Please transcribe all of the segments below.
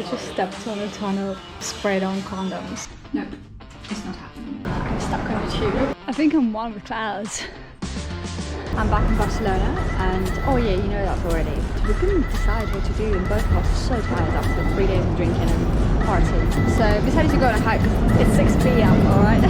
I just stepped on a ton of sprayed on condoms. Nope, it's not happening. I'm stuck on a tube. I think I'm one with clouds. I'm back in Barcelona and oh yeah, you know that already. We couldn't decide what to do and both of us are so tired after 3 days of drinking and partying. So we decided to go on a hike. It's 6 p.m, alright?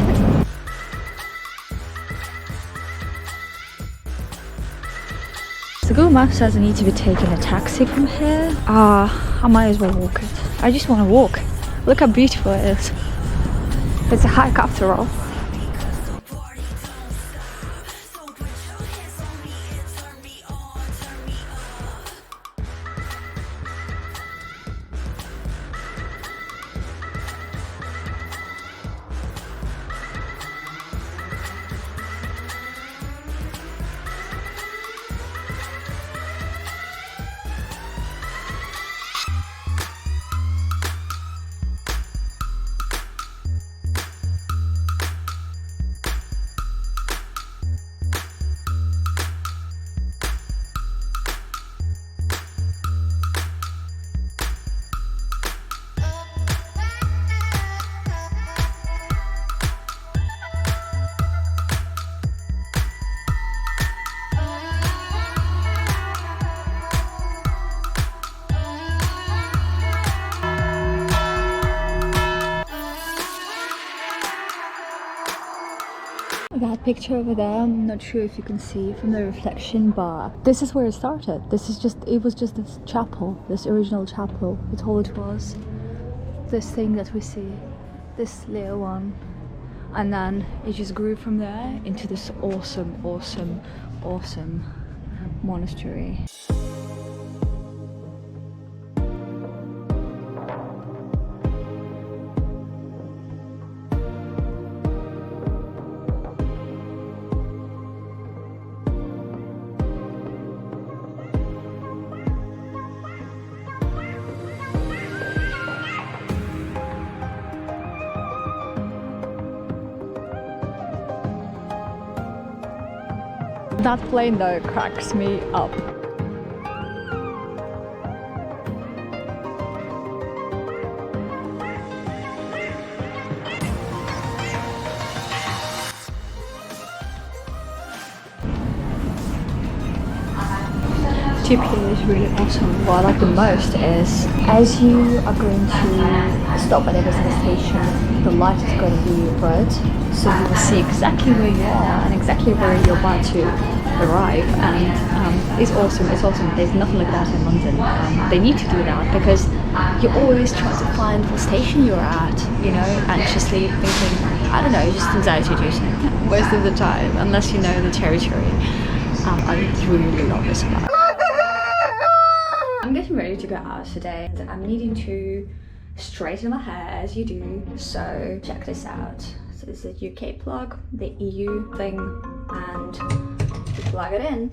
So Google Maps says I need to be taking a taxi from here. I might as well walk it. I just want to walk. Look how beautiful it is. It's a hike after all. That picture over there, I'm not sure if you can see from the reflection, but this is where it started. It was just this chapel, this original chapel. That's all it was. This thing that we see, this little one. And then it just grew from there into this awesome monastery. That plane though cracks me up. TPA is really awesome. What I like the most is as you are going to stop at every station, the light is going to be red, so you will see exactly where you are and exactly where you're about to arrive. And it's awesome. It's awesome. There's nothing like that in London. They need to do that because you always try to find what station you're at, you know, anxiously thinking, I don't know, just anxiety inducing most of the time, unless you know the territory. I really love this about it. I'm getting ready to go out today and I'm needing to straighten my hair as you do, so check this out. So this is a UK plug, the EU thing, and you plug it in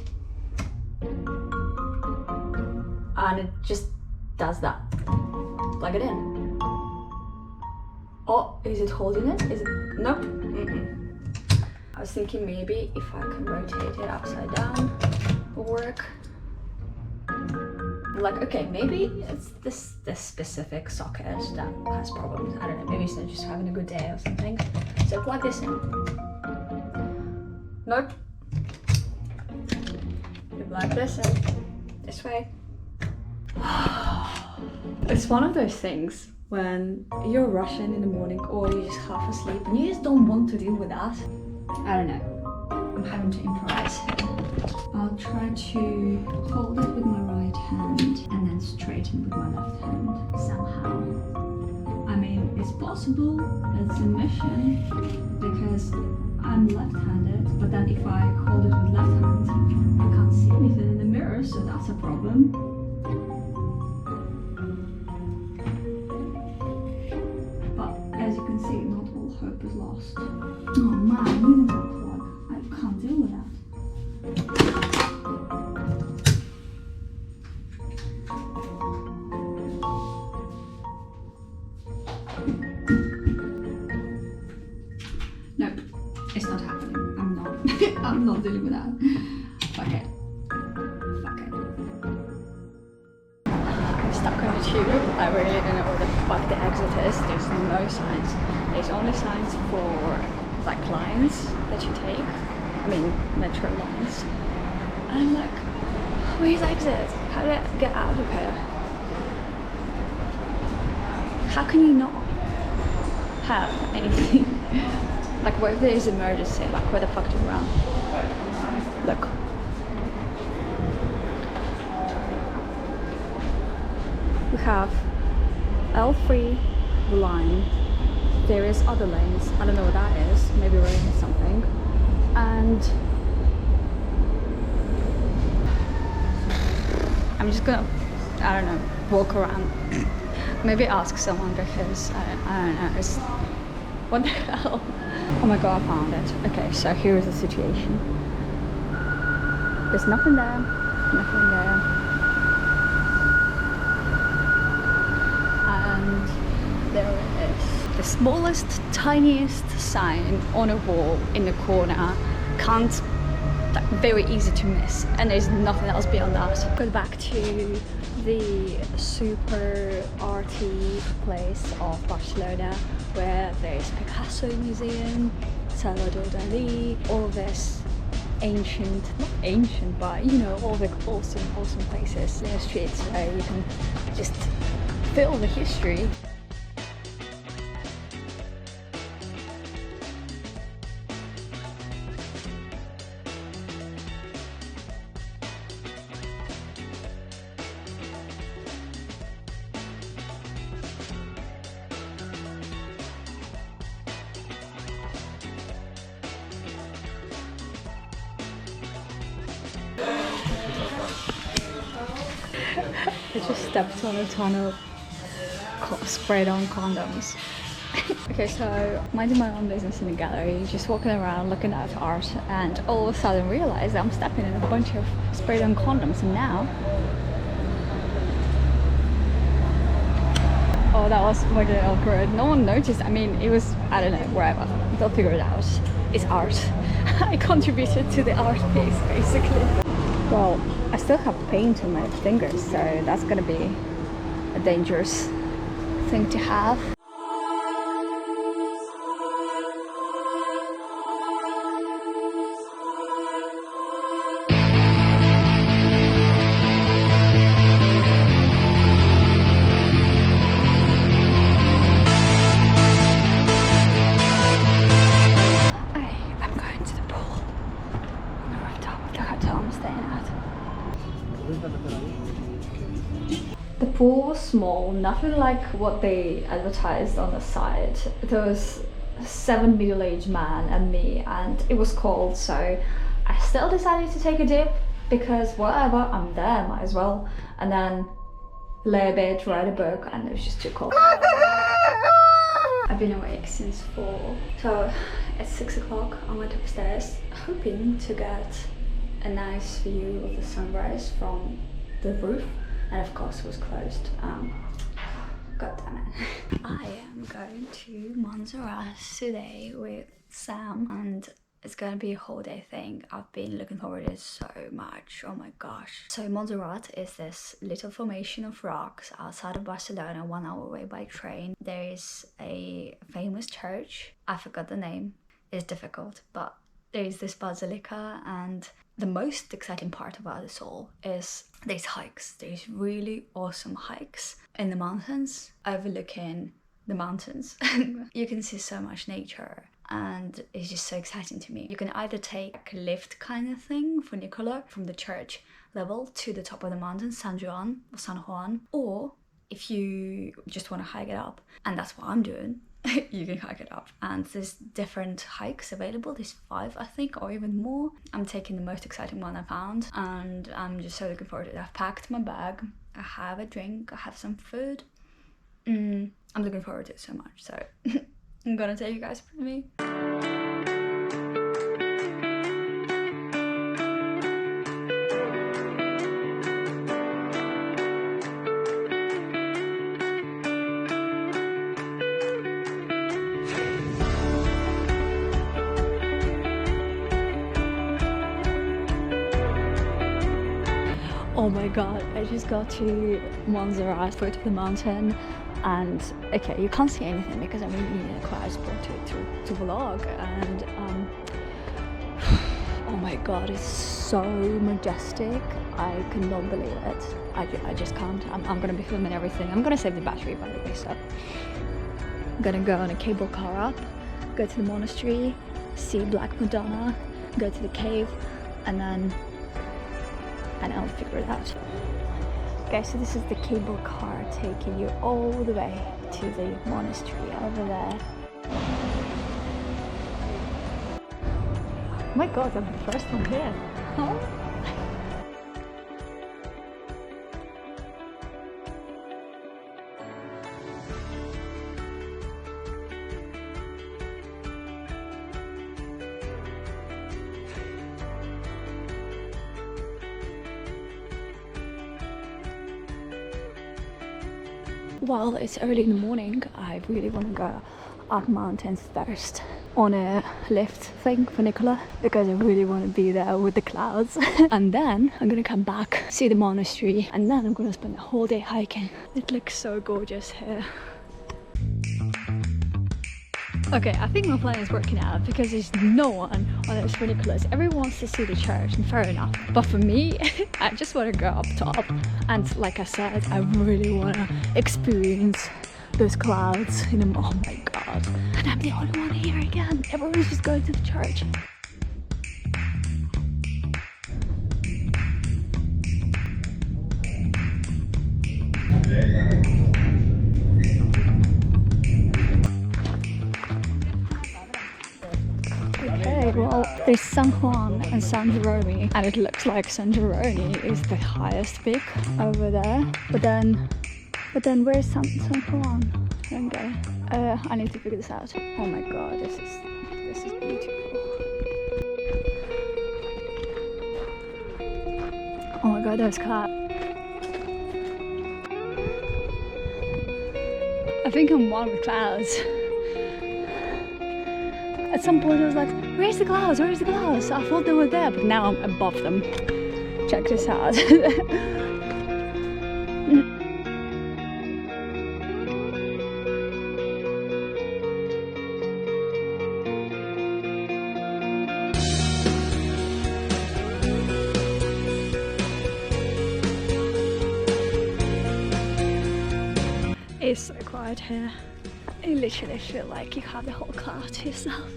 and it just does that. Plug it in. Oh, is it holding it? Is it? Nope. I was thinking maybe if I can rotate it upside down will work. Like, okay, maybe it's this specific socket that has problems. I don't know, maybe it's not just having a good day or something. So plug this in. Nope. You plug this in. This way. It's one of those things when you're rushing in the morning or you're just half asleep and you just don't want to deal with that. I don't know. I'm having to improvise. I'll try to hold it with my right hand and then straighten with my left hand somehow. I mean, it's possible, it's a mission because I'm left-handed, but then if I hold it with left hand, I can't see anything in the mirror, so that's a problem. But as you can see, not all hope is lost. Oh man, I need a plug. I can't deal with that. Nope, it's not happening. I'm not dealing with that. Fuck it. I'm stuck on the tube. I really don't know where the fuck the exit is. There's no signs. There's only signs for like lines that you take. I mean, metro lines. And I'm like, where's the exit? How do I get out of here? How can you not have anything? Like, what if there is an emergency? Like, where the fuck do you run? Look. We have L3 line. There is other lanes. I don't know what that is. Maybe we're in something. And I'm just gonna, I don't know, walk around. Maybe ask someone because I don't know. It's, what the hell? Oh my god, I found it. Okay, so here is the situation. There's nothing there. Nothing there. And there is the smallest, tiniest sign on a wall in the corner. Can't, like, very easy to miss, and there's nothing else beyond that. Go back to the super arty place of Barcelona where there's Picasso Museum, Salvador Dali, all this ancient, not ancient, but you know, all the awesome places in the streets where you can just feel the history. I just stepped on a ton of sprayed on condoms. Okay, so minding my own business in the gallery, just walking around looking at art, and all of a sudden realized I'm stepping in a bunch of sprayed on condoms, and now... Oh, that was fucking awkward. No one noticed. I mean, it was, I don't know, wherever. They'll figure it out. It's art. I contributed to the art piece, basically. Well, I still have paint on my fingers, so that's gonna be a dangerous thing to have. I'm going to the pool on the rooftop of the hotel I'm staying at. The pool was small, nothing like what they advertised on the site. There was 7 middle-aged man and me, and it was cold, so I still decided to take a dip because whatever, I'm there, might as well. And then lay a bit, write a book, and it was just too cold. I've been awake since 4, so at 6 o'clock I went upstairs hoping to get a nice view of the sunrise from the roof, and of course it was closed. God damn it. I am going to Montserrat today with Sam, and it's gonna be a whole day thing. I've been looking forward to it so much. Oh my gosh. So Montserrat is this little formation of rocks outside of Barcelona, 1 hour away by train. There is a famous church. I forgot the name. It's difficult, but there is this basilica, and the most exciting part about this all is there's hikes. There's really awesome hikes in the mountains, overlooking the mountains. You can see so much nature, and it's just so exciting to me. You can either take a lift kind of thing, funicular, from the church level to the top of the mountain, San Juan, or if you just want to hike it up, and that's what I'm doing, you can hike it up. And there's different hikes available. There's 5, I think, or even more. I'm taking the most exciting one I found, and I'm just so looking forward to it. I've packed my bag, I have a drink, I have some food. I'm looking forward to it so much, so I'm gonna take you guys with me. Oh Oh my god, I just got to Montserrat, foot of the mountain, and okay, you can't see anything because I'm really in a quiet spot to vlog, and oh my god, it's so majestic. I cannot believe it. I just can't. I'm gonna be filming everything. I'm gonna save the battery, by the way, so I'm gonna go on a cable car up, go to the monastery, see Black Madonna, go to the cave, and then I'll figure it out. Okay, so this is the cable car taking you all the way to the monastery over there. Oh my god, I'm the first one here. Oh. Well, it's early in the morning. I really want to go up mountains first on a lift thing for Nicola because I really want to be there with the clouds. And then I'm gonna come back, see the monastery, and then I'm gonna spend the whole day hiking. It looks so gorgeous here. Okay, I think my plan is working out because there's no one on those funiculars. Everyone wants to see the church, and fair enough. But for me, I just want to go up top. And like I said, I really want to experience those clouds in the, oh my god. And I'm the only one here again. Everyone's just going to the church. Okay, well, there's San Juan and San Jerome, and it looks like San Jerome is the highest peak over there. But then where's San Juan? Okay, I need to figure this out. Oh my god, this is beautiful. Oh my god, those clouds. I think I'm one with clouds. At some point I was like, where's the clouds? Where's the clouds? I thought they were there, but now I'm above them. Check this out. It's so quiet here. You literally feel like you have the whole cloud to yourself.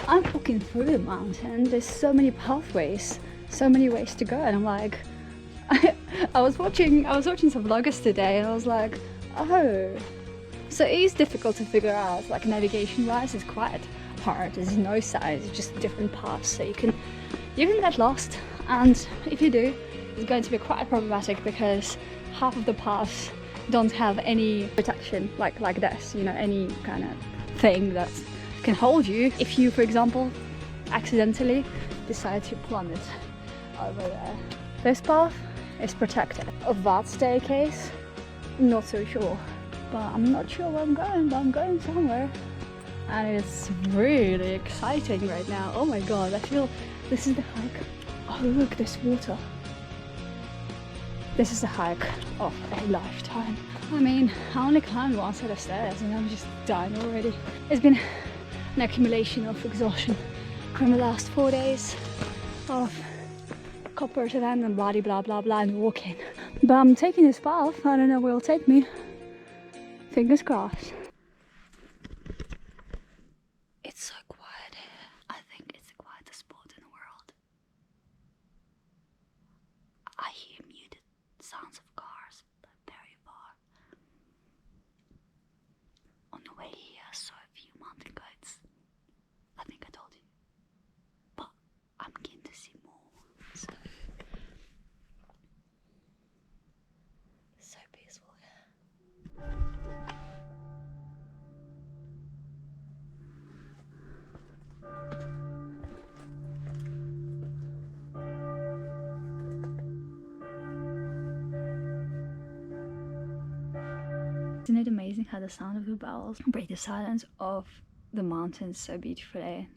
I'm walking through the mountain. There's so many pathways, so many ways to go, and I'm like, I was watching some vloggers today, and I was like, oh, so it is difficult to figure out. Like navigation-wise, it's quite hard. There's no signs, it's just different paths, so you can get lost. And if you do, it's going to be quite problematic because half of the paths don't have any protection like this, you know, any kind of thing that can hold you if you, for example, accidentally decide to plummet over there. This path is protected. Of that staircase, not so sure. But I'm not sure where I'm going, but I'm going somewhere. And it's really exciting right now. Oh my god, I feel this is the hike. Oh look, there's water. This is the hike of a lifetime. I mean, I only climbed one set of stairs and I'm just dying already. It's been an accumulation of exhaustion from the last 4 days of copper to then and blah blah blah blah and walking. But I'm taking this path, I don't know where it'll take me. Fingers crossed. It's so quiet here. I think it's the quietest spot in the world. I hear muted sounds of cars, but very far. On the way here, I saw a few mountain goats. I think I told you. But I'm keen to see more. So peaceful here. Isn't it amazing how the sound of the bells break the silence of the mountains so beautifully.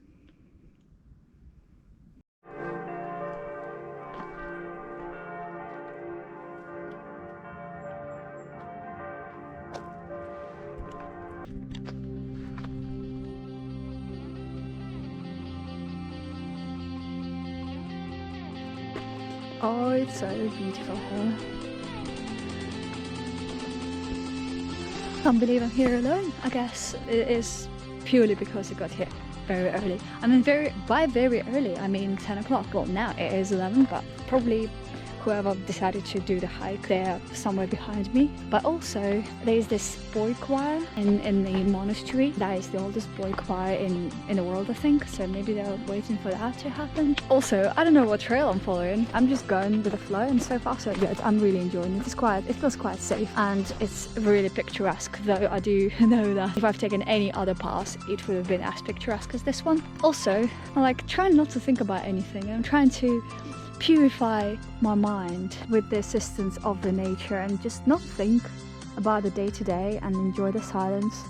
Oh, it's so beautiful here. Can't believe I'm here alone. I guess it is purely because I got here very early. I mean, by very early, I mean 10 o'clock. Well, now it is 11, but probably whoever decided to do the hike, they're somewhere behind me. But also, there's this boy choir in the monastery. That is the oldest boy choir in the world, I think. So maybe they're waiting for that to happen. Also, I don't know what trail I'm following. I'm just going with the flow, and so far so good. I'm really enjoying it. It's quiet. It feels quite safe, and it's really picturesque. Though I do know that if I've taken any other path, it would have been as picturesque as this one. Also, I'm like trying not to think about anything. I'm trying to purify my mind with the assistance of the nature and just not think about the day-to-day and enjoy the silence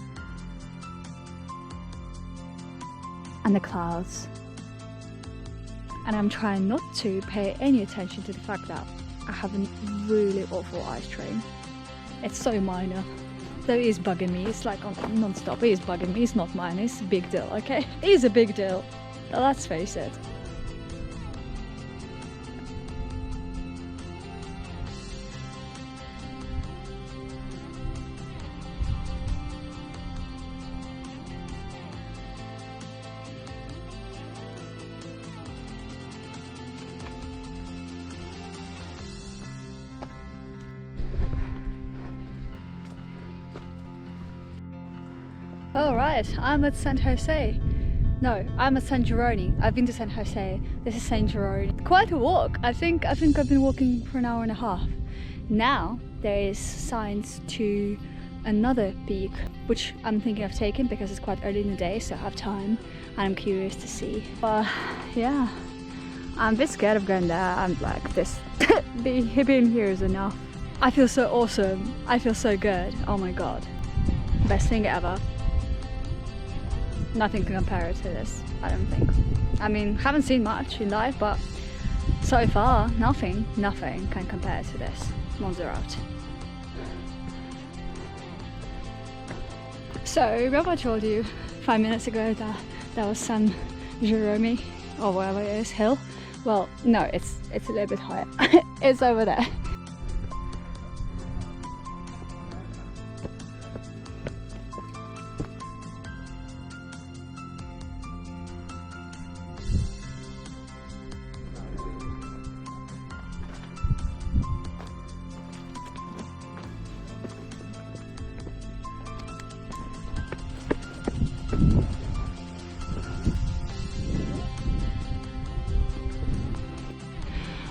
and the clouds. And I'm trying not to pay any attention to the fact that I have a really awful eye strain. It's so minor. Though it is bugging me, it's like non-stop. It is bugging me, it's not mine, it's a big deal, okay? It is a big deal, let's face it. Alright, I'm at San Jose. No, I'm at San Gironi. I've been to San Jose. This is San Gironi. Quite a walk. I think I've been walking for an hour and a half. Now there is signs to another peak, which I'm thinking of taking because it's quite early in the day, so I have time and I'm curious to see. But yeah, I'm a bit scared of going there. I'm like, this being here is enough. I feel so awesome. I feel so good. Oh my god. Best thing ever. Nothing can compare it to this, I don't think. I mean, haven't seen much in life, but so far, nothing can compare to this. Montserrat. So, remember I told you 5 minutes ago that was San Gironi, or whatever it is, hill? Well, no, it's a little bit higher. It's over there.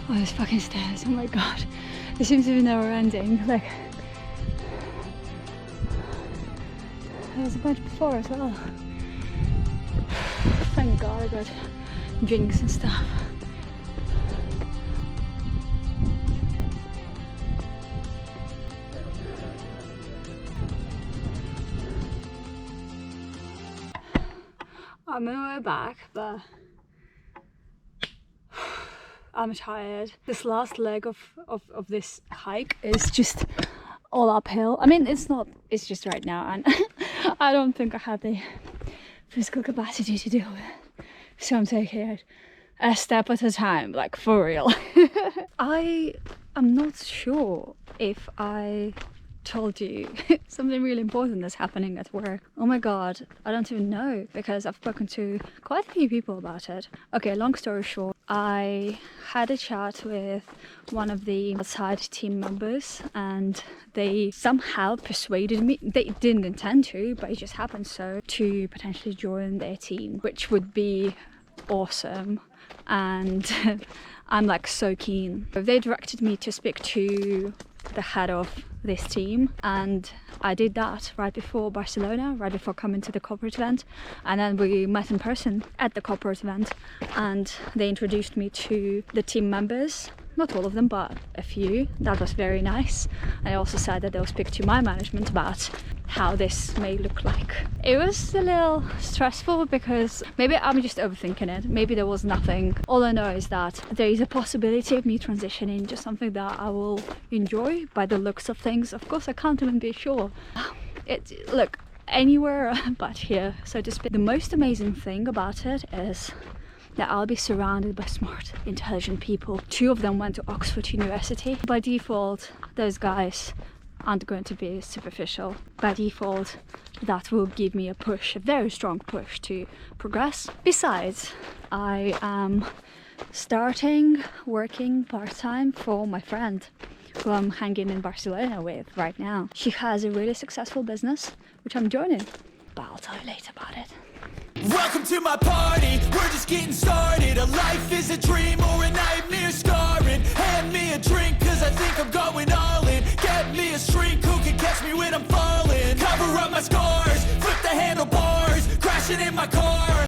Oh, these fucking stairs, oh my god. It seems to be never ending. Like, there was a bunch before as well. Thank god I got drinks and stuff. I'm on my way back, but I'm tired. This last leg of this hike is just all uphill. I mean, it's just right now, and I don't think I have the physical capacity to do it. So I'm taking it a step at a time, like for real. I am not sure if I told you something really important that's happening at work. Oh my god, I don't even know, because I've spoken to quite a few people about it. Okay, long story short, I had a chat with one of the outside team members and they somehow persuaded me, they didn't intend to, but it just happened so, to potentially join their team, which would be awesome. And I'm like so keen. They directed me to speak to the head of this team, and I did that right before Barcelona, right before coming to the corporate event, and then we met in person at the corporate event and they introduced me to the team members not all of them, but a few. That was very nice. I also said that they'll speak to my management about how this may look like. It was a little stressful because maybe I'm just overthinking it. Maybe there was nothing. All I know is that there is a possibility of me transitioning into something that I will enjoy by the looks of things. Of course, I can't even be sure. Look, anywhere but here, so to speak. The most amazing thing about it is that I'll be surrounded by smart, intelligent people. 2 of them went to Oxford University. By default, those guys aren't going to be superficial. By default, that will give me a push, a very strong push to progress. Besides, I am starting working part-time for my friend who I'm hanging in Barcelona with right now. She has a really successful business, which I'm joining, but I'll tell you later about it. Welcome to my party, we're just getting started. A life is a dream or a